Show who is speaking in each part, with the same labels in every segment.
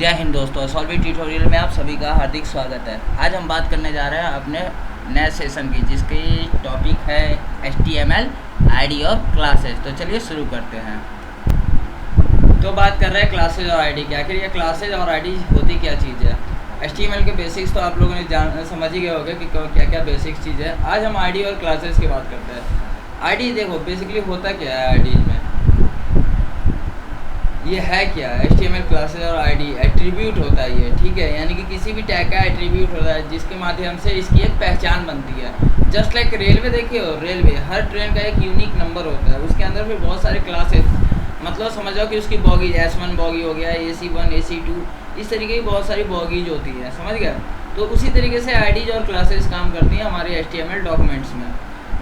Speaker 1: जय हिंद दोस्तों, सॉल्विट ट्यूटोरियल में आप सभी का हार्दिक स्वागत है। आज हम बात करने जा रहे हैं अपने नए सेशन की, जिसकी टॉपिक है HTML आईडी और क्लासेस। तो चलिए शुरू करते हैं। तो बात कर रहे हैं क्लासेज और आईडी की। आखिर ये क्लासेज और आईडी होती क्या चीज़ है। HTML के बेसिक्स तो आप लोगों ने समझ ही गए होंगे कि क्या क्या बेसिक चीज़ है। आज हम आईडी और क्लासेस की बात करते हैं। आईडी देखो बेसिकली होता क्या है। आईडी में ये है क्या, HTML क्लासेस और आईडी एट्रीब्यूट होता है ये, ठीक है। यानी कि किसी भी टैग का एट्रीब्यूट होता है जिसके माध्यम से इसकी एक पहचान बनती है। जस्ट लाइक रेलवे देखिए हो, रेलवे हर ट्रेन का एक यूनिक नंबर होता है, उसके अंदर फिर बहुत सारे क्लासेस, मतलब समझ जाओ कि उसकी बॉगीज S1 बॉगी हो गया, AC1 AC2, इस तरीके की बहुत सारी बॉगीज होती है, समझ गया। तो उसी तरीके से आईडीज और क्लासेस काम करती हैं हमारे HTML डॉक्यूमेंट्स में।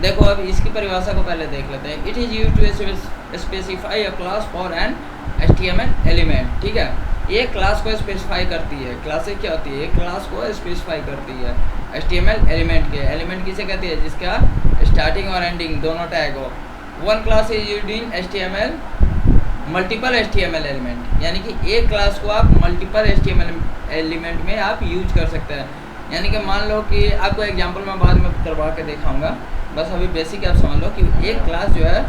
Speaker 1: देखो अब इसकी परिभाषा को पहले देख लेते हैं। It is used to specify a class for an HTML element, ठीक है। ये क्लास को स्पेसिफाई करती है। क्लासेस क्या होती है, एक क्लास को स्पेसिफाई करती है HTML एलिमेंट के। एलिमेंट किसे कहती है, जिसका स्टार्टिंग और एंडिंग दोनों टैग हो। One class is used in HTML multiple HTML element, यानी कि एक क्लास को आप मल्टीपल HTML एलिमेंट में आप यूज कर सकते हैं। यानी कि मान लो कि आपको एग्जांपल मैं बाद में करवा के दिखाऊंगा, बस अभी बेसिक आप समझ लो कि एक क्लास जो है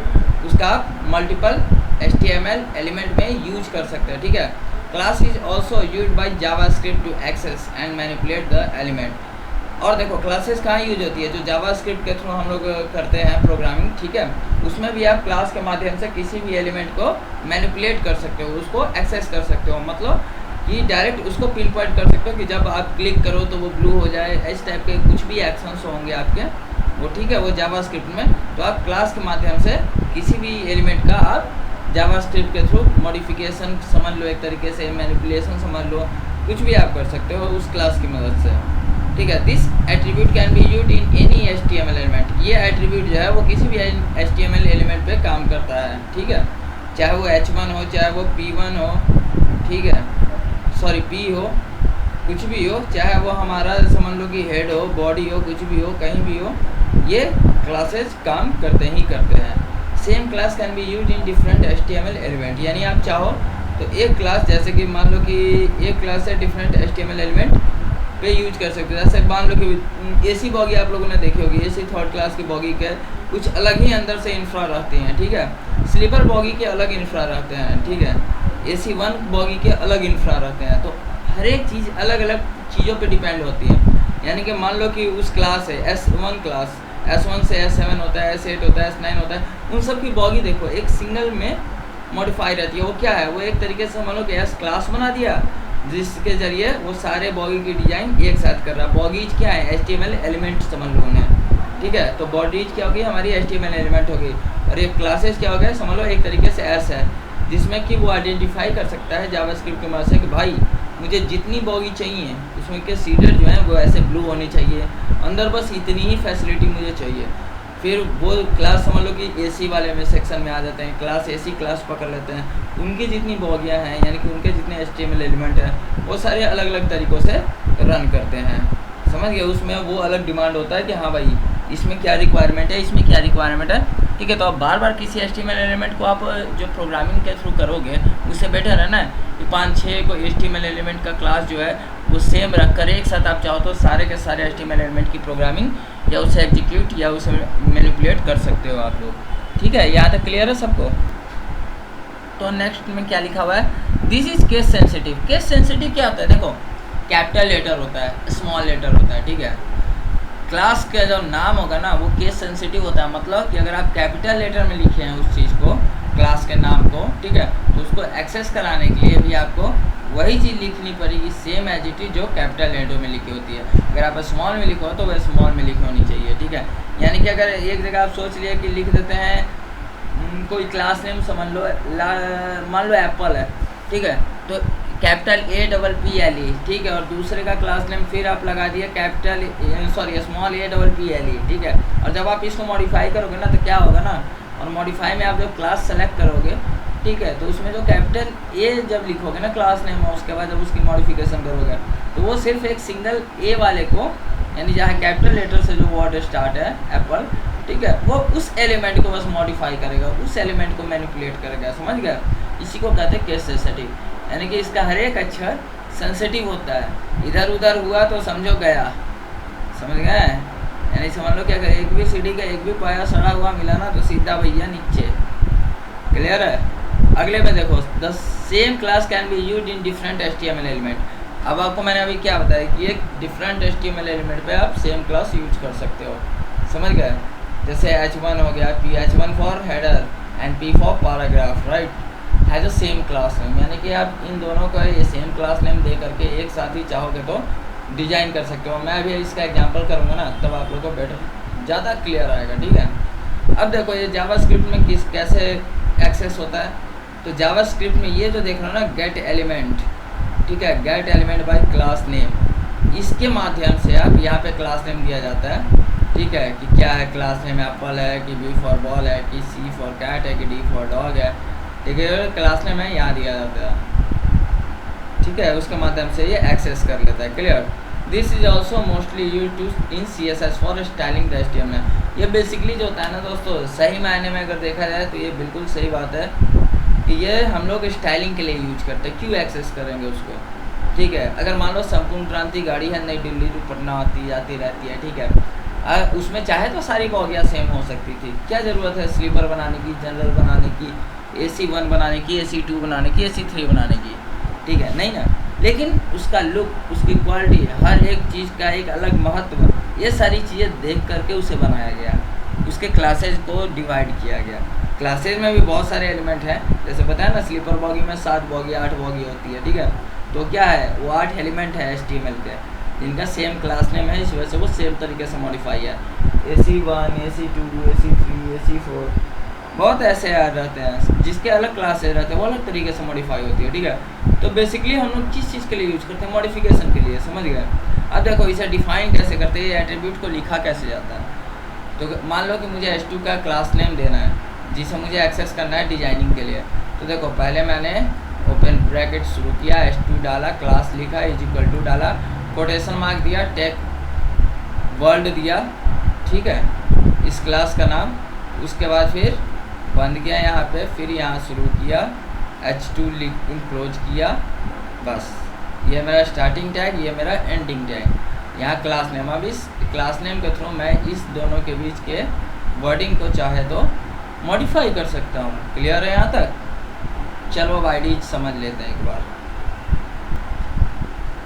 Speaker 1: उसका आप मल्टीपल HTML एलिमेंट में यूज कर सकते हैं, ठीक है। Class is also use by JavaScript to access and manipulate the element. और देखो क्लासेस कहाँ यूज होती है, जो जावास्क्रिप्ट के थ्रू हम लोग करते हैं प्रोग्रामिंग, ठीक है। उसमें भी आप क्लास के माध्यम से किसी भी एलिमेंट को मैनिपुलेट कर सकते हो, उसको एक्सेस कर सकते हो, मतलब कि डायरेक्ट उसको पिन पॉइंट कर सकते हो कि जब आप क्लिक करो तो वो ब्लू हो जाए, इस टाइप के कुछ भी एक्शंस होंगे आपके वो, ठीक है, वो जावास्क्रिप्ट में। तो आप क्लास के माध्यम से किसी भी एलिमेंट का आप जावास्क्रिप्ट के थ्रू मॉडिफिकेशन समझ लो, एक तरीके से मैनिपुलेशन समझ लो, कुछ भी आप कर सकते हो उस क्लास की मदद से, ठीक है। This attribute can be used in any HTML element. ये एट्रीब्यूट जो है वो किसी भी HTML एलिमेंट पे काम करता है, ठीक है। चाहे वो H1 हो, चाहे वो P1 हो, ठीक है, सॉरी P हो, कुछ भी हो, चाहे वो हमारा समझ लो कि हेड हो, बॉडी हो, कुछ भी हो, कहीं भी हो, ये क्लासेस काम करते ही करते हैं। Same class can be use in different HTML element, यानी आप चाहो तो एक क्लास, जैसे कि मान लो कि एक क्लास से डिफरेंट HTML एलिमेंट पे यूज कर सकते हो। जैसे मान लो कि AC बॉगी आप लोगों ने देखी होगी, AC थर्ड क्लास की बॉगी के कुछ अलग ही अंदर से इंफ्रा रहती हैं, ठीक है। स्लीपर बॉगी के अलग इंफ्रा रहते हैं, ठीक है। AC1 बॉगी के अलग इंफ्रा रहते हैं। तो हर एक चीज़ अलग अलग चीज़ों पे डिपेंड होती है। यानी कि मान लो कि उस क्लास है S1 क्लास, S1 से S7 होता है, S8 होता है, S9 होता है, उन सब की बॉगी देखो एक सिंगल में मॉडिफाई रहती है। वो क्या है, वो एक तरीके से मान लो कि S क्लास बना दिया जिसके जरिए वो सारे बॉगी की डिजाइन एक साथ कर रहा है। बॉगीज क्या है, HTML एलिमेंट समझ लो उन्हें, ठीक है। तो बॉडीज क्या होगी, हमारी HTML एलिमेंट होगी। और ये क्लासेस क्या हो गया, समझ लो एक तरीके से S है, जिसमें कि वो आइडेंटिफाई कर सकता है जावास्क्रिप्ट की मदद से कि भाई मुझे जितनी बॉगी चाहिए उसमें के सीडर जो है वो ऐसे ब्लू होनी चाहिए, अंदर बस इतनी ही फैसिलिटी मुझे चाहिए। फिर वो क्लास समझ लो कि AC वाले में सेक्शन में आ जाते हैं, क्लास AC क्लास पकड़ लेते हैं, उनकी जितनी बॉगियाँ हैं यानी कि उनके जितने HTML एलिमेंट हैं वो सारे अलग अलग तरीक़ों से रन करते हैं, समझ गए। उसमें वो अलग डिमांड होता है कि हाँ भाई इसमें क्या रिक्वायरमेंट है, इसमें क्या रिक्वायरमेंट है, ठीक है। तो आप बार बार किसी HTML एलिमेंट को आप जो प्रोग्रामिंग के थ्रू करोगे उससे बेटर है ना कि 5-6 को HTML एलिमेंट का क्लास जो है वो सेम रख कर एक साथ आप चाहो तो सारे के सारे HTML एलिमेंट की प्रोग्रामिंग या उसे एग्जीक्यूट या उसे मैनिपुलेट कर सकते हो आप लोग, ठीक है। यहाँ तक क्लियर है सबको। तो नेक्स्ट में क्या लिखा हुआ है, this is case sensitive. Case sensitive क्या होता है, देखो कैपिटल लेटर होता है, स्मॉल लेटर होता है, ठीक है। क्लास का जो नाम होगा ना वो केस सेंसिटिव होता है, मतलब कि अगर आप कैपिटल लेटर में लिखे हैं उस चीज़ को, क्लास के नाम को, ठीक है, तो उसको एक्सेस कराने के लिए भी आपको वही चीज़ लिखनी पड़ेगी सेम एज इट इज जो कैपिटल लेटर में लिखी होती है। अगर आप स्मॉल में लिखो तो वह स्मॉल में लिखी होनी चाहिए, ठीक है। यानी कि अगर एक जगह आप सोच लिए कि लिख देते हैं कोई क्लास नेम समझ लो मान लो एप्पल है, ठीक है, तो कैपिटल APPLE, ठीक है, और दूसरे का क्लास नेम फिर आप लगा दिए कैपिटल स्मॉल APPLE, ठीक है। और जब आप इसको मॉडिफाई करोगे ना तो क्या होगा ना, और मॉडिफाई में आप जब क्लास सेलेक्ट करोगे, ठीक है, तो उसमें जो कैपिटल A जब लिखोगे ना क्लास नेम में, उसके बाद जब उसकी मॉडिफिकेशन करोगे तो वो सिर्फ एक सिंगल A वाले को, यानी जहाँ कैपिटल लेटर से जो वर्ड स्टार्ट है एप्पल, ठीक है, वो उस एलिमेंट को बस मॉडिफाई करेगा, उस एलिमेंट को मैनिपुलेट करेगा, समझ गया। इसी को कहते हैं केस सेंसिटिव, यानी कि इसका हर एक अक्षर सेंसिटिव होता है, इधर उधर हुआ तो समझो गया, समझ गए? यानी समझ लो क्या करें, एक भी सीढ़ी का एक भी पाया सड़ा हुआ मिला ना तो सीधा भैया नीचे। क्लियर है? अगले में देखो, the same class can be used in different HTML element. अब आपको मैंने अभी क्या बताया कि एक डिफरेंट HTML एलिमेंट पे आप सेम क्लास यूज कर सकते हो, समझ गए? जैसे H1 हो गया, H1 for header and P for paragraph, right, has a same class name. यानी कि आप इन दोनों का ये सेम क्लास नेम दे करके एक साथ ही चाहोगे तो डिजाइन कर सकते हो। मैं अभी इसका एग्जांपल करूँगा ना, तब आप लोगों को बेटर ज़्यादा क्लियर आएगा, ठीक है? अब देखो ये जावास्क्रिप्ट में कैसे एक्सेस होता है। तो जावास्क्रिप्ट में ये जो देख रहे हो ना, गेट एलिमेंट, ठीक है, gate element by class name, इसके माध्यम से आप यहाँ पे क्लास नेम दिया जाता है, ठीक है, कि क्या है क्लास नेम, एप्पल है कि B फॉर बॉल है कि C फॉर कैट है कि D फॉर डॉग है, ठीक है, क्लास नेम है यहाँ दिया जाता है, ठीक है, उसके माध्यम से ये एक्सेस कर लेता है। Clear? This is also mostly use to in CSS for styling the HTML। ये बेसिकली जो होता है ना दोस्तों, सही मायने में अगर देखा जाए तो ये बिल्कुल सही बात है कि ये हम लोग स्टाइलिंग के लिए यूज करते हैं। क्यों एक्सेस करेंगे उसको, ठीक है? अगर मान लो संपूर्ण क्रांति गाड़ी है, नई दिल्ली टू पटना आती जाती रहती है, ठीक है, उसमें चाहे तो सारी बोगियाँ सेम हो सकती थी, क्या ज़रूरत है स्लीपर बनाने की, जनरल बनाने की, AC1 बनाने की, AC2 बनाने की, AC3 बनाने की, ठीक है, नहीं ना? लेकिन उसका लुक, उसकी क्वालिटी, हर एक चीज़ का एक अलग महत्व, ये सारी चीज़ें देख करके उसे बनाया गया, उसके क्लासेज को डिवाइड किया गया। क्लासेज में भी बहुत सारे एलिमेंट हैं, जैसे बताया ना, स्लीपर बॉगी में 7 बॉगी 8 बॉगी होती है, ठीक है? तो क्या है, वो 8 एलिमेंट है HTML के, जिनका सेम क्लास नेम है, इस वजह से वो सेम तरीके से मॉडिफाई है। AC1, AC2, AC3, AC4, बहुत ऐसे यार रहते हैं जिसके अलग क्लासेज रहते हैं, वो अलग तरीके से मॉडिफाई होती है, ठीक है? तो बेसिकली हम लोग किस चीज़ के लिए यूज करते हैं, मॉडिफिकेशन के लिए, समझ गए? अब देखो इसे डिफाइन कैसे करते हैं, एट्रीब्यूट को लिखा कैसे जाता है। तो मान लो कि मुझे H2 का क्लास नेम देना है, जिसे मुझे एक्सेस करना है डिजाइनिंग के लिए। तो देखो पहले मैंने ओपन ब्रैकेट शुरू किया, H2 डाला, क्लास लिखा, इज इक्वल टू डाला, कोटेशन मार्क दिया, टेक वर्ल्ड दिया, ठीक है, इस क्लास का नाम, उसके बाद फिर बंद किया यहाँ पे, फिर यहाँ शुरू किया, H2 क्लोज किया, बस ये मेरा स्टार्टिंग टैग, ये मेरा एंडिंग टैग, यहाँ क्लास नेम। अब इस क्लास नेम के थ्रू मैं इस दोनों के बीच के वर्डिंग को चाहे तो मॉडिफाई कर सकता हूँ। क्लियर है यहाँ तक? चलो अब आईडी समझ लेते हैं एक बार।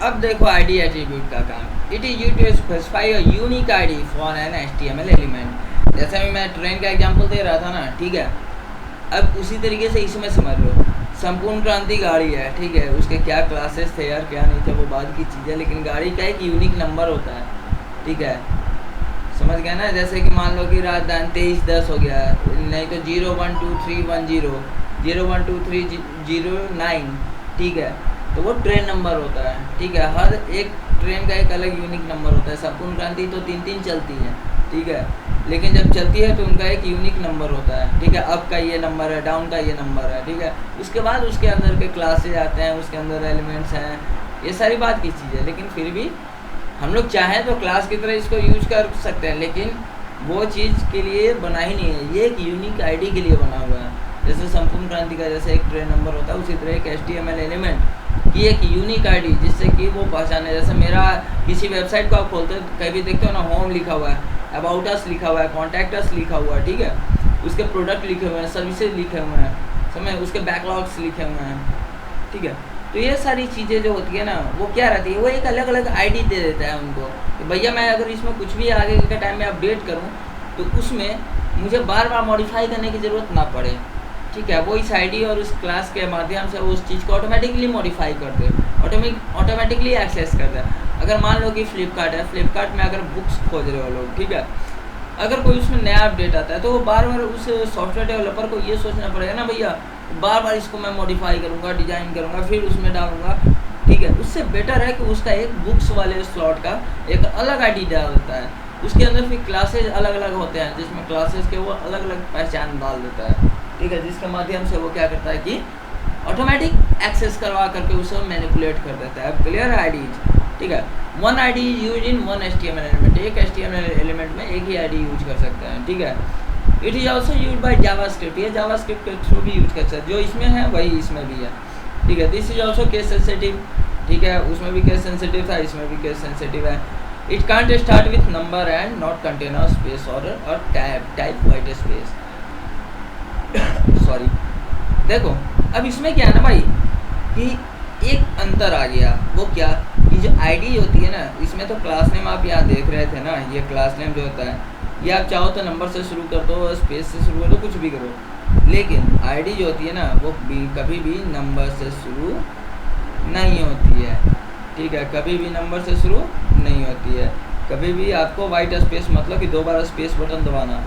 Speaker 1: अब देखो आईडी एट्रीब्यूट का काम, it is used to specify a unique ID for an HTML element. जैसे अभी मैं ट्रेन का एग्जांपल दे रहा था ना, ठीक है, अब उसी तरीके से इसमें समझ लो, संपूर्ण क्रांति गाड़ी है, ठीक है, उसके क्या क्लासेस थे यार, क्या नहीं थे, वो बाद की चीज़ है, लेकिन गाड़ी का एक यूनिक नंबर होता है, ठीक है, समझ गया ना? जैसे कि मान लो कि राजधानी 2310 हो गया, नहीं तो 012310, 012309, ठीक है, तो वो ट्रेन नंबर होता है, ठीक है, हर एक ट्रेन का एक अलग यूनिक नंबर होता है। संपूर्ण क्रांति तो 3-3 चलती है, ठीक है, लेकिन जब चलती है तो उनका एक यूनिक नंबर होता है, ठीक है, अप का ये नंबर है, डाउन का ये नंबर है, ठीक है, उसके बाद उसके अंदर के क्लासेज आते हैं, उसके अंदर एलिमेंट्स हैं, ये सारी बात की चीज़ है। लेकिन फिर भी हम लोग चाहें तो क्लास की तरह इसको यूज कर सकते हैं, लेकिन वो चीज़ के लिए बना ही नहीं है, ये एक यूनिक आईडी के लिए बना हुआ है। जैसे संपूर्ण क्रांति का जैसे एक ट्रेन नंबर होता है, उसी तरह एक HTML एलिमेंट की एक यूनिक आईडी, जिससे कि वो पहचाने। जैसे मेरा किसी वेबसाइट को आप खोलते हो, कहीं भी देखते हो ना, होम लिखा हुआ है, अबाउट अस लिखा हुआ है, कॉन्टैक्ट अस लिखा हुआ है, ठीक है, उसके प्रोडक्ट लिखे हुए हैं, सर्विसेज लिखे हुए हैं, समझ, उसके बैकलॉग्स लिखे हुए हैं, ठीक है। तो ये सारी चीज़ें जो होती है ना, वो क्या रहती है, वो एक अलग अलग आईडी दे देता है उनको कि भैया मैं अगर इसमें कुछ भी आगे के टाइम में अपडेट करूँ तो उसमें मुझे बार बार मॉडिफाई करने की ज़रूरत ना पड़े, ठीक है। वो इस आईडी और उस क्लास के माध्यम से उस चीज़ को ऑटोमेटिकली मॉडिफाई कर दे, ऑटोमेटिकली एक्सेस कर दे। अगर मान लो कि फ्लिपकार्ट है, फ्लिपकार्ट में अगर बुक्स खोज रहे हो लोग, ठीक है, अगर कोई उसमें नया अपडेट आता है तो वो बार बार उस सॉफ्टवेयर डेवलपर को ये सोचना पड़ेगा ना, भैया बार बार इसको मैं मॉडिफाई करूँगा, डिजाइन करूँगा, फिर उसमें डालूंगा, ठीक है। उससे बेटर है कि उसका एक बुक्स वाले स्लॉट का एक अलग आईडी डाल देता है, उसके अंदर फिर क्लासेज अलग अलग होते हैं, जिसमें क्लासेज के वो अलग अलग पहचान डाल देता है, ठीक है, जिसके माध्यम से वो क्या करता है कि ऑटोमेटिक एक्सेस करवा करके उसे मैनिपुलेट कर देता है। अब क्लियर है आईडी, ठीक है। One ID use in one HTML element, एक HTML एलिमेंट में एक ही आईडी यूज कर सकते हैं, ठीक है। It is also use by JavaScript, ये जावास्क्रिप्ट के थ्रू भी यूज कर सकते हैं, जो इसमें है वही इसमें भी है, ठीक है। This is also case sensitive, ठीक है, उसमें भी केस सेंसिटिव था, इसमें भी केस सेंसिटिव है। It can't start with number and not contain a space और टाइप वाइट स्पेस। सॉरी, देखो अब इसमें क्या है ना भाई कि एक अंतर आ गया, वो क्या कि जो आईडी होती है ना, इसमें तो क्लास नेम आप यहाँ देख रहे थे ना, ये क्लास नेम जो होता है ये आप चाहो तो नंबर से शुरू कर दो, स्पेस से शुरू कर दो, कुछ भी करो, लेकिन आईडी जो होती है ना वो कभी भी नंबर से शुरू नहीं होती है। ठीक है, कभी भी नंबर से शुरू नहीं होती है। कभी भी आपको वाइट स्पेस मतलब कि 2 बार स्पेस बटन दबाना,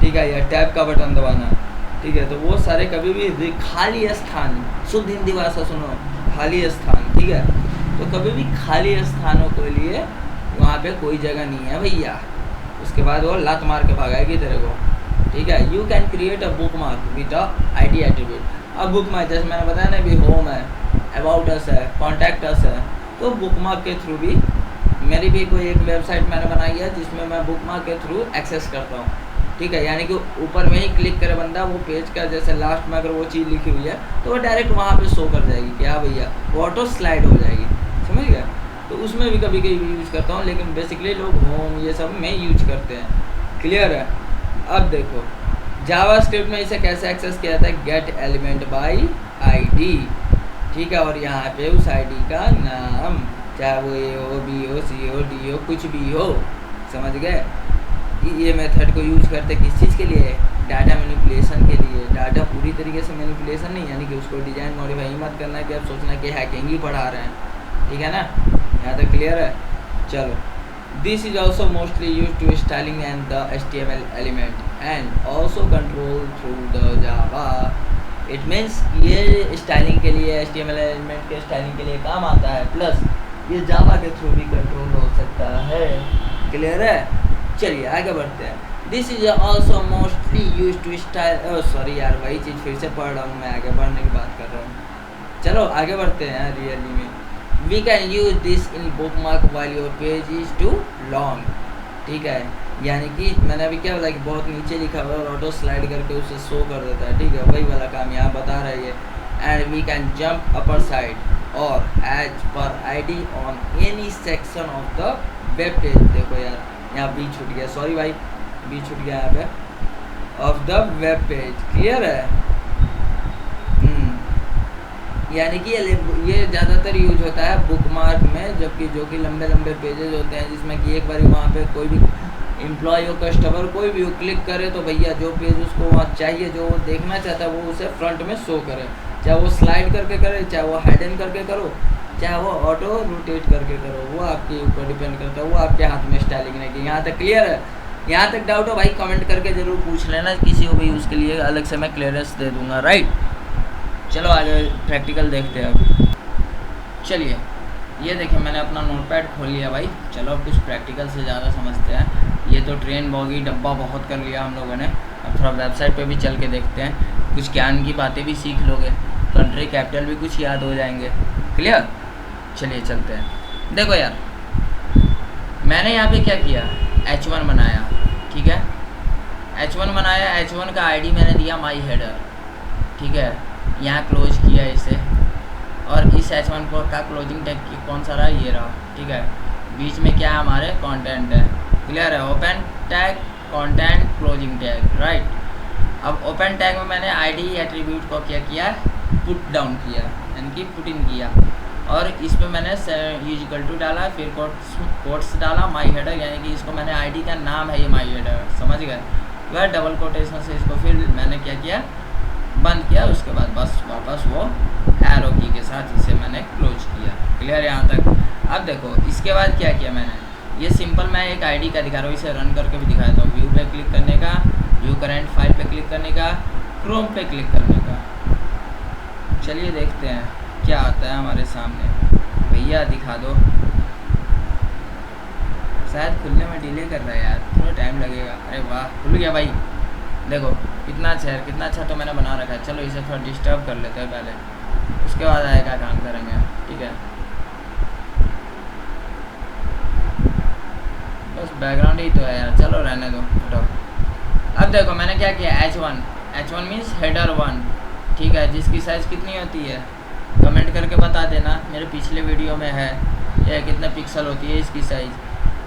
Speaker 1: ठीक है, या टैब का बटन दबाना, ठीक है, तो वो सारे कभी भी खाली स्थान, शुद्ध हिंदी भाषा सुनो, खाली स्थान, ठीक है, तो कभी भी खाली स्थानों के लिए वहाँ पे कोई जगह नहीं है भैया। उसके बाद वो लात मार के भगाएगी तेरे को, ठीक है। You can create a book mark with a ID attribute. अब बुक मार्क जैसे मैंने बताया ना भी होम है, अबाउट अस है, कॉन्टैक्ट अस है, तो बुक मार्क के थ्रू भी मेरी भी कोई एक वेबसाइट मैंने बनाई है जिसमें मैं बुक मार्क के थ्रू एक्सेस करता हूँ, ठीक है, यानी कि ऊपर में ही क्लिक करे बंदा, वो पेज का जैसे लास्ट में अगर वो चीज़ लिखी हुई है तो वो डायरेक्ट वहाँ पे शो कर जाएगी, क्या भैया, वो ऑटो स्लाइड हो जाएगी, समझ गया। तो उसमें भी कभी कभी यूज़ करता हूँ, लेकिन बेसिकली लोग होम ये सब में यूज करते हैं, क्लियर है। अब देखो जावास्क्रिप्ट में इसे कैसे एक्सेस किया जाता है, गेट एलिमेंट बाय आईडी, ठीक है, और यहाँ पे उस आईडी का नाम, चाहे वो ए हो, बी हो, सी हो, डी हो, कुछ भी हो, समझ गए। ये मेथड को यूज करते किस चीज़ के लिए, डाटा मैनिपुलेशन के लिए। डाटा पूरी तरीके से मैनिपुलेशन नहीं, यानी कि उसको डिजाइन मॉडिफाई मत करना है कि आप सोचना कि हैकिंग ही पढ़ा रहे हैं, ठीक है ना, यहाँ तक क्लियर है। चलो, this is also mostly use to styling and the HTML element and also control through the Java. It means ये स्टाइलिंग के लिए, HTML एलिमेंट के स्टाइलिंग के लिए काम आता है, प्लस ये जावा के थ्रू भी कंट्रोल हो सकता है, क्लियर है। चलिए आगे बढ़ते हैं। This is also mostly use to style, sorry यार वही चीज़ फिर से पढ़ रहा हूँ मैं, आगे बढ़ने की बात कर रहा हूँ। चलो आगे बढ़ते हैं रियली में। We can use this in bookmark while your page is too long, ठीक है, यानी कि मैंने अभी क्या बोला कि बहुत नीचे लिखा हुआ है और ऑटो स्लाइड करके उसे शो कर देता है, ठीक है, वही वाला काम यहाँ बता रही है। And we can jump upper side और as per ID on any section of the web page. देखो यार यहाँ बी छूट गया, सॉरी भाई, बी छूट गया यहाँ पे, of the web page, clear है। यानी कि ये ज़्यादातर यूज होता है बुक मार्क में, जबकि जो कि लंबे लंबे पेजेज होते हैं जिसमें कि एक बार वहाँ पे कोई भी एम्प्लॉय हो, कस्टमर कोई भी हो, क्लिक करे तो भैया जो पेज उसको वहाँ चाहिए, जो वो देखना चाहता है वो उसे फ्रंट में शो करे, चाहे वो स्लाइड करके करे, चाहे वो हाइडन करके करो, चाहे वो ऑटो रोटेट करके करो, वो आपके ऊपर डिपेंड करता है, वो आपके हाथ में स्टाइलिंग रहेगी। यहाँ तक क्लियर है। यहाँ तक डाउट हो भाई कमेंट करके ज़रूर पूछ लेना, किसी को भी उसके लिए अलग से मैं क्लियरेंस दे दूँगा, राइट। चलो आगे प्रैक्टिकल देखते हैं अब। चलिए ये देखिए मैंने अपना नोटपैड खोल लिया भाई, चलो अब कुछ प्रैक्टिकल से ज़्यादा समझते हैं। ये तो ट्रेन बॉगी डब्बा बहुत कर लिया हम लोगों ने, अब थोड़ा वेबसाइट पे भी चल के देखते हैं, कुछ ज्ञान की बातें भी सीख लोगे, कंट्री कैपिटल भी कुछ याद हो जाएंगे, क्लियर। चलिए चलते हैं। देखो यार मैंने यहाँ पे क्या किया, H1 बनाया, ठीक है, H1 बनाया, H1 का आईडी मैंने दिया माई हेडर, ठीक है, यहाँ क्लोज किया इसे, और इस H1 को का क्लोजिंग टैग कौन सा रहा, ये रहा, ठीक है, बीच में क्या हमारे कंटेंट है, क्लियर है, open tag content closing tag, right. अब ओपन टैग में मैंने आईडी एट्रीब्यूट को क्या किया, पुट डाउन किया, यानी कि पुट इन किया, और इस पर मैंने इक्वल टू डाला, फिर कोट्स डाला माई हेडर, यानी कि इसको मैंने आईडी का नाम है ये माई हेडर, समझ गए, वह डबल कोटेशन से इसको फिर मैंने क्या किया, बंद किया, उसके बाद बस वापस वो एरो की के साथ इसे मैंने क्लोज किया, क्लियर यहाँ तक। अब देखो इसके बाद क्या किया मैंने, ये सिंपल मैं एक आईडी का दिखा रहा हूँ, इसे रन करके भी दिखाता हूँ। व्यू पे क्लिक करने का, व्यू करंट फाइल पे क्लिक करने का, क्रोम पे क्लिक करने का। चलिए देखते हैं क्या आता है हमारे सामने, भैया दिखा दो, शायद खुलने में डिले कर रहा है यार, थोड़ा टाइम लगेगा। अरे वाह खुल गया भाई, देखो कितना अच्छा है, कितना अच्छा तो मैंने बना रखा है। चलो इसे थोड़ा डिस्टर्ब कर लेते हैं पहले, उसके बाद आएगा काम करेंगे, ठीक है। बस बैकग्राउंड ही तो है यार, चलो रहने दो हटाओ। अब देखो मैंने क्या किया, H1 मीन्स हेडर 1, ठीक है, जिसकी साइज़ कितनी होती है कमेंट करके बता देना। मेरे पिछले वीडियो में है ये कितने पिक्सल होती है इसकी साइज़,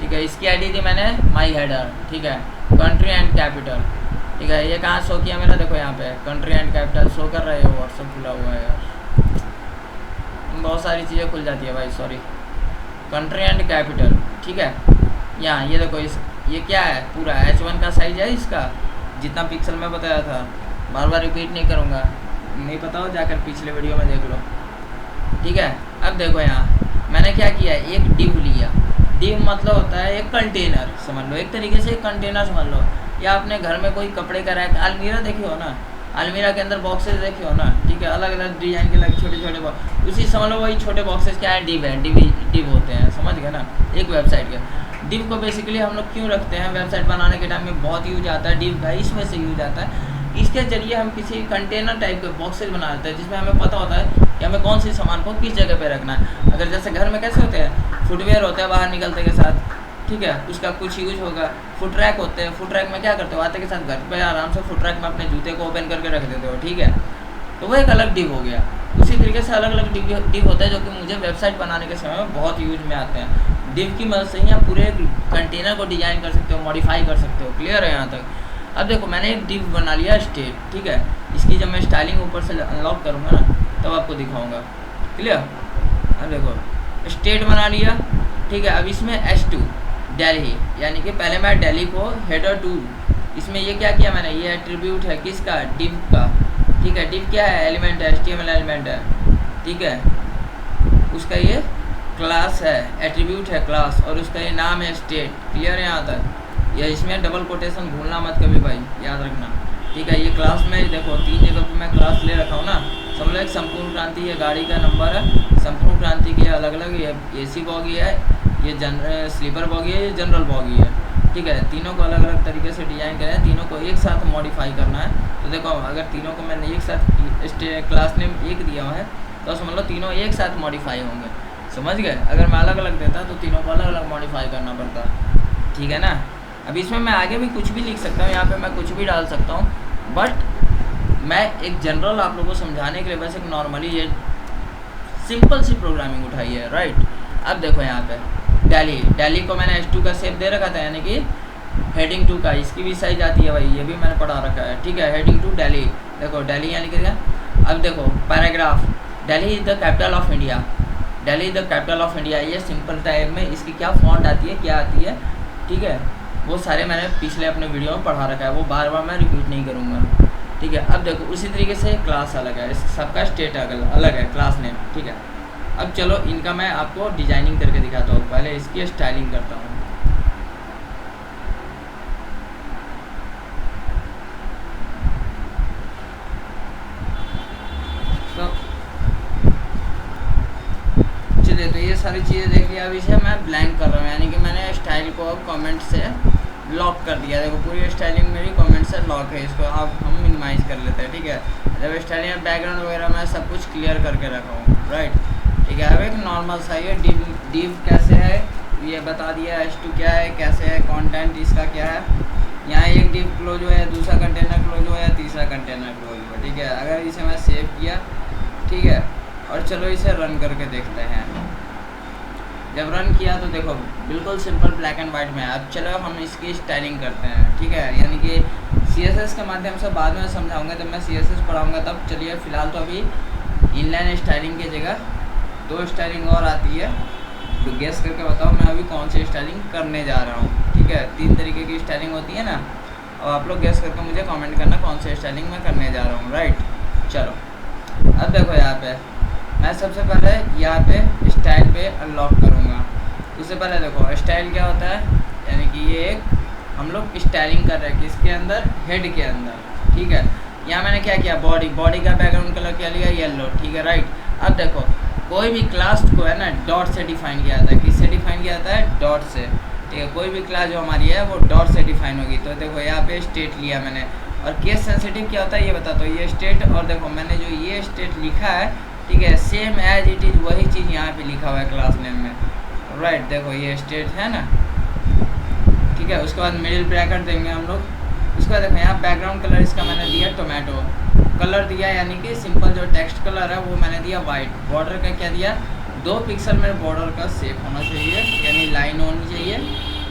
Speaker 1: ठीक है। इसकी आईडी दी मैंने माई हेडर, ठीक है, कंट्री एंड कैपिटल, ठीक है। ये कहाँ शो किया मेरा, देखो यहाँ पे कंट्री एंड कैपिटल शो कर रहे हो। व्हाट्सअप खुला हुआ है यार, बहुत सारी चीज़ें खुल जाती है भाई, सॉरी। कंट्री एंड कैपिटल, ठीक है। यहाँ ये देखो ये क्या है, पूरा H1 का साइज है इसका, जितना पिक्सल में बताया था। बार बार रिपीट नहीं करूँगा, नहीं पता हो जाकर पिछले वीडियो में देख लो, ठीक है। अब देखो यहाँ मैंने क्या किया, एक डिव लिया। डिव मतलब होता है एक कंटेनर, समझ लो, एक तरीके से एक कंटेनर समझ लो। या अपने घर में कोई कपड़े का रैक, अलमीरा देखे हो ना, अलमीरा के अंदर बॉक्सेस देखे हो ना, ठीक है, अलग अलग डिजाइन के अलग छोटे छोटे बॉक्स, उसी समझ लो वही छोटे बॉक्सेस क्या है, डिव है, डिव होते हैं, समझ गए ना, एक वेबसाइट के। डिव को बेसिकली हम लोग क्यों रखते हैं, वेबसाइट बनाने के टाइम में बहुत यूज आता है डिव का, इसमें से यूज आता है। इसके जरिए हम किसी कंटेनर टाइप के बॉक्सेस बना देते हैं, जिसमें हमें पता होता है कि हमें कौन सी सामान को किस जगह पे रखना है। अगर जैसे घर में कैसे होते हैं, फुटवेयर होते हैं बाहर निकलते के साथ, ठीक है, उसका कुछ यूज होगा। फुट रैक होते हैं, फुट रैक में क्या करते हो, आते के साथ घर पे आराम से फुट रैक में अपने जूते को ओपन करके रख देते हो, ठीक है। तो वो एक अलग डिव हो गया। उसी तरीके से अलग अलग डिव होता है जो कि मुझे वेबसाइट बनाने के समय में बहुत यूज में आते हैं। डिव की मदद से ही आप पूरे कंटेनर को डिजाइन कर सकते हो, मॉडिफाई कर सकते हो। क्लियर है यहाँ तक। अब देखो मैंने एक डिव बना लिया स्टेट, ठीक है। इसकी जब मैं स्टाइलिंग ऊपर से अनलॉक करूँगा ना, तब आपको दिखाऊंगा। क्लियर। अब देखो स्टेट बना लिया, ठीक है। अब इसमें H2 दिल्ली, यानी कि पहले मैं दिल्ली को हेडर टू, इसमें ये क्या किया मैंने, ये एट्रीब्यूट है किसका, डिव का, ठीक है। डिव क्या है, एलिमेंट है, HTML एलिमेंट है, ठीक है। उसका ये क्लास है, एट्रीब्यूट है क्लास, और उसका ये नाम है स्टेट। क्लियर है यहाँ तक। या इसमें डबल कोटेशन भूलना मत कभी भाई, याद रखना, ठीक है। ये क्लास में देखो 3 जगह पे मैं क्लास ले रखा हूँ ना, समझ लो। एक संपूर्ण क्रांति, ये गाड़ी का नंबर है, संपूर्ण क्रांति के अलग अलग, ये AC बॉगी है, ये जनरल स्लीपर बॉगी है, ये जनरल बॉगी है, ठीक है। तीनों को अलग अलग तरीके से डिजाइन करें, तीनों को एक साथ मॉडिफाई करना है। तो देखो अगर तीनों को मैंने एक साथ क्लास नेम एक दिया हुआ है, तो समझ लो तीनों एक साथ मॉडिफाई होंगे, समझ गए। अगर मैं अलग अलग देता तो तीनों को अलग अलग मॉडिफाई करना पड़ता, ठीक है ना। अब इसमें मैं आगे भी कुछ भी लिख सकता हूँ, यहाँ पे मैं कुछ भी डाल सकता हूँ, बट मैं एक जनरल आप लोगों को समझाने के लिए बस एक नॉर्मली ये सिंपल सी प्रोग्रामिंग उठाई है, राइट। अब देखो यहाँ पे दिल्ली को मैंने H2 का शेप दे रखा था, यानी कि हेडिंग 2 का, इसकी भी साइज आती है भाई, ये भी मैंने पढ़ा रखा है, ठीक है। हेडिंग 2 दिल्ली, देखो दिल्ली यानी कि क्या। अब देखो paragraph, Delhi is the capital of India, Delhi is the capital of India, ये सिंपल टाइप में इसकी क्या फॉन्ट आती है, क्या आती है, ठीक है। वो सारे मैंने पिछले अपने वीडियो में पढ़ा रखा है, वो बार बार मैं रिपीट नहीं करूँगा, ठीक है। अब देखो उसी तरीके से क्लास अलग है, सबका स्टेट अलग है, क्लास नेम, ठीक है। अब चलो इनका मैं आपको डिजाइनिंग करके दिखाता हूँ, पहले इसकी स्टाइलिंग करता हूँ। तो चलिए, तो ये सारी चीज़ें देखिए। अब इसे मैं ब्लैंक कर रहा हूँ, यानी कि मैंने स्टाइल को अब कमेंट से लॉक कर दिया। देखो पूरी स्टाइलिंग मेरी कमेंट से लॉक है, इसको आप हम मिनिमाइज़ कर लेते हैं, ठीक है। जब स्टाइलिंग बैकग्राउंड वगैरह मैं सब कुछ क्लियर करके रखा हूँ, राइट, ठीक है। अब एक नॉर्मल सा ये डिव कैसे है ये बता दिया, H2 क्या है, कैसे है, कंटेंट इसका क्या है। यहाँ एक डिव क्लोज हुआ है, दूसरा कंटेनर क्लोज हुआ है, तीसरा कंटेनर क्लोज हुआ है, ठीक है। अगर इसे मैं सेव किया, ठीक है, और चलो इसे रन करके देखते हैं। जब रन किया तो देखो बिल्कुल सिंपल ब्लैक एंड वाइट में है। अब चलो हम इसकी स्टाइलिंग करते हैं, ठीक है, यानी कि CSS के माध्यम से बाद में समझाऊंगा, जब मैं CSS पढ़ाऊंगा तब। चलिए फ़िलहाल तो अभी इनलाइन स्टाइलिंग की जगह 2 स्टाइलिंग और आती है, तो गेस करके बताओ मैं अभी कौन सी स्टाइलिंग करने जा रहा हूँ, ठीक है। 3 तरीके की स्टाइलिंग होती है ना, और आप लोग गेस करके मुझे कमेंट करना कौन सी स्टाइलिंग मैं करने जा रहा हूँ, राइट। चलो अब देखो यहाँ पे मैं सबसे पहले यहाँ पे स्टाइल पे अनलॉक करूँगा। उससे पहले देखो स्टाइल क्या होता है, यानी कि ये एक हम लोग स्टाइलिंग कर रहे हैं किसके अंदर, हेड के अंदर, ठीक है। यहाँ मैंने क्या किया, बॉडी का बैकग्राउंड कलर क्या लिया, येलो, ठीक है, राइट। अब देखो कोई भी क्लास को है ना डॉट से डिफाइन किया जाता है, किससे डिफाइन किया जाता है, डॉट से, ठीक है। कोई भी क्लास जो हमारी है वो डॉट से डिफाइन होगी। तो देखो यहाँ पे स्टेट लिया मैंने, और केस सेंसिटिव क्या होता है ये बताता हूँ। ये स्टेट, और देखो मैंने जो ये स्टेट लिखा है, ठीक है, सेम एज इट इज़ वही चीज़ यहाँ पे लिखा हुआ है क्लास नेम में, राइट। देखो ये स्टेट है ना, ठीक है। उसके बाद मिडिल ब्रैकेट देंगे हम लोग। उसके बाद देखो यहाँ बैकग्राउंड कलर इसका मैंने दिया टोमेटो, कलर दिया, यानी कि सिंपल जो टेक्स्ट कलर है वो मैंने दिया वाइट। बॉर्डर का क्या दिया, 2 पिक्सल में बॉर्डर का शेप होना चाहिए, यानी लाइन होनी चाहिए,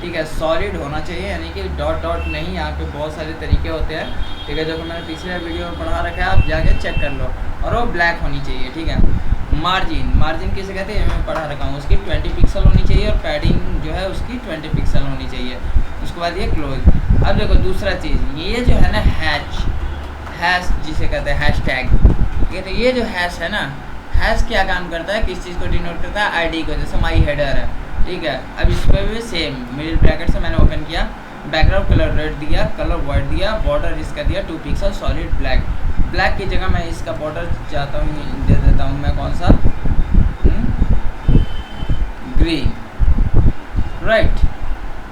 Speaker 1: ठीक है। सॉलिड होना चाहिए, यानी कि डॉट डॉट नहीं, यहाँ पे बहुत सारे तरीके होते हैं, ठीक है, जो कि मैंने पिछले वीडियो में पढ़ा रखा है, आप जाके चेक कर लो। और वो ब्लैक होनी चाहिए, ठीक है। मार्जिन किसे कहते हैं, मैं पढ़ा रखा हूँ, उसकी 20 पिक्सल होनी चाहिए, और पैडिंग जो है उसकी 20 पिक्सल होनी चाहिए। उसके बाद ये क्लोज। अब देखो दूसरा चीज़, ये जो है ना हैश जिसे कहते हैं हैशटैग, ठीक है। तो ये जो हैश है ना, हैश क्या काम करता है, किस चीज़ को डिनोट करता है, आईडी को। जैसे माई हेडर है, ठीक है। अब इस पर भी सेम मिडिल ब्रैकेट से मैंने ओपन किया, बैकग्राउंड कलर रेड दिया, कलर वाइट दिया, बॉर्डर इसका दिया 2 पिक्सल सॉलिड ब्लैक की जगह मैं इसका बॉर्डर चाहता हूँ, दे देता हूँ मैं कौन सा, ग्रीन, राइट।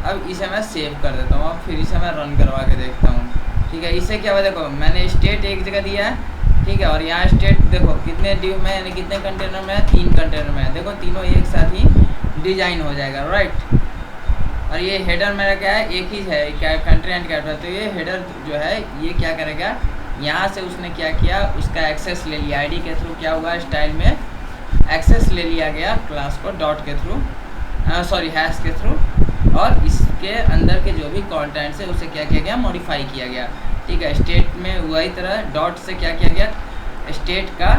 Speaker 1: अब इसे मैं सेव कर देता हूँ, अब फिर इसे मैं रन करवा के देखता हूँ, ठीक है। इससे क्या हुआ, देखो मैंने स्टेट एक जगह दिया है, ठीक है, और यहाँ स्टेट देखो कितने ड्यू में, यानी कितने कंटेनर में है, 3 कंटेनर में है। देखो तीनों एक साथ ही डिजाइन हो जाएगा, राइट। और ये हेडर मेरा क्या है, एक ही है, क्या कंट्री एंड कैपिटल। तो ये हेडर जो है ये क्या करेगा, यहाँ से उसने क्या किया, उसका एक्सेस ले लिया, आईडी के थ्रू क्या हुआ, स्टाइल में एक्सेस ले लिया गया क्लास को डॉट के थ्रू, सॉरी हैश के थ्रू, और इसके अंदर के जो भी कंटेंट्स है उसे क्या किया गया, मॉडिफाई किया गया, ठीक है। स्टेट में वही तरह डॉट से क्या किया गया, स्टेट का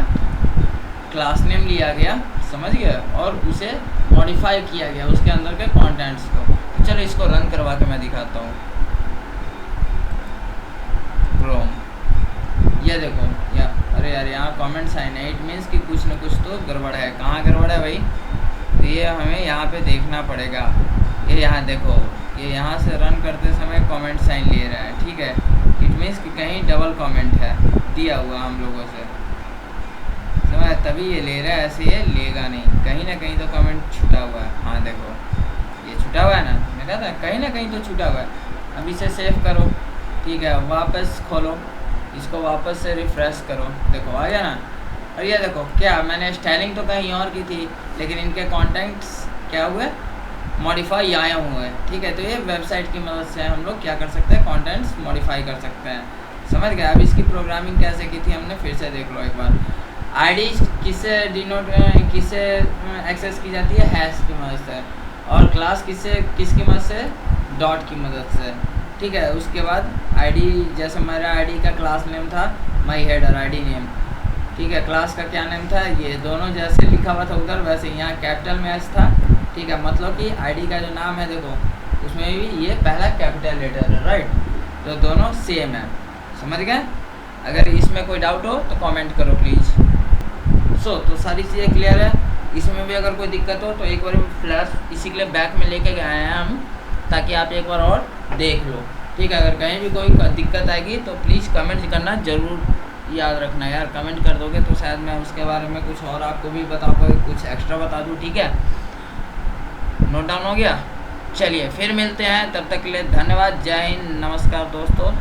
Speaker 1: क्लास नेम लिया गया, समझ गया, और उसे मॉडिफाई किया गया उसके अंदर के कंटेंट्स को। तो चलो इसको रन करवा के मैं दिखाता हूँ। क्रोम, ये देखो अरे यार यहाँ कमेंट साइन है, इट मीन्स कि कुछ न कुछ तो गड़बड़ है। कहाँ गड़बड़ है भाई, तो ये हमें यहाँ पे देखना पड़ेगा। ये यहाँ देखो, ये यहाँ से रन करते समय कमेंट साइन ले रहा है, ठीक है। इट मीन्स कि कहीं डबल कमेंट है दिया हुआ हम लोगों से, समझ, तभी ये ले रहा है, ऐसे ये लेगा नहीं, कहीं ना कहीं तो कमेंट छुटा हुआ है। हाँ देखो ये छुटा हुआ है ना, मैं कहता कहीं ना कहीं तो छुटा हुआ है। अब इसे सेव करो, ठीक है, वापस खोलो, इसको वापस से रिफ़्रेश करो, देखो आ गया ना। और ये देखो क्या, मैंने स्टाइलिंग तो कहीं और की थी, लेकिन इनके कॉन्टेंट्स क्या हुए, मॉडिफाई आए हुए हैं, ठीक है। तो ये वेबसाइट की मदद से हम लोग क्या कर सकते हैं, कंटेंट्स मॉडिफाई कर सकते हैं, समझ गए। अब इसकी प्रोग्रामिंग कैसे की थी हमने, फिर से देख लो एक बार। आईडी किससे डिनोट, किससे एक्सेस की जाती है, हैश की मदद से, और क्लास किसकी मदद से, डॉट की मदद से, ठीक है। उसके बाद आईडी, जैसे मेरा आईडी का क्लास नेम था माई हेडर आईडी नेम, ठीक है, क्लास का क्या नेम था, ये दोनों जैसे लिखा हुआ था उधर वैसे यहाँ कैपिटल में एस था, ठीक है। मतलब कि आईडी का जो नाम है देखो उसमें भी ये पहला कैपिटल लेटर है, राइट। तो दोनों सेम है, समझ गए। अगर इसमें कोई डाउट हो तो कमेंट करो प्लीज़। तो सारी चीज़ें क्लियर है। इसमें भी अगर कोई दिक्कत हो तो एक बार फ्लैश इसी के लिए बैक में लेके गए हैं हम, ताकि आप एक बार और देख लो, ठीक है। अगर कहीं भी कोई दिक्कत आएगी तो प्लीज़ कमेंट करना, ज़रूर याद रखना यार। कमेंट कर दोगे तो शायद मैं उसके बारे में कुछ और आपको भी बता पाऊँ, कुछ एक्स्ट्रा बता दूँ, ठीक है। नोट डाउन हो गया। चलिए फिर मिलते हैं, तब तक के लिए धन्यवाद, जय हिंद, नमस्कार दोस्तों,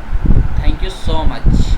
Speaker 1: थैंक यू सो मच।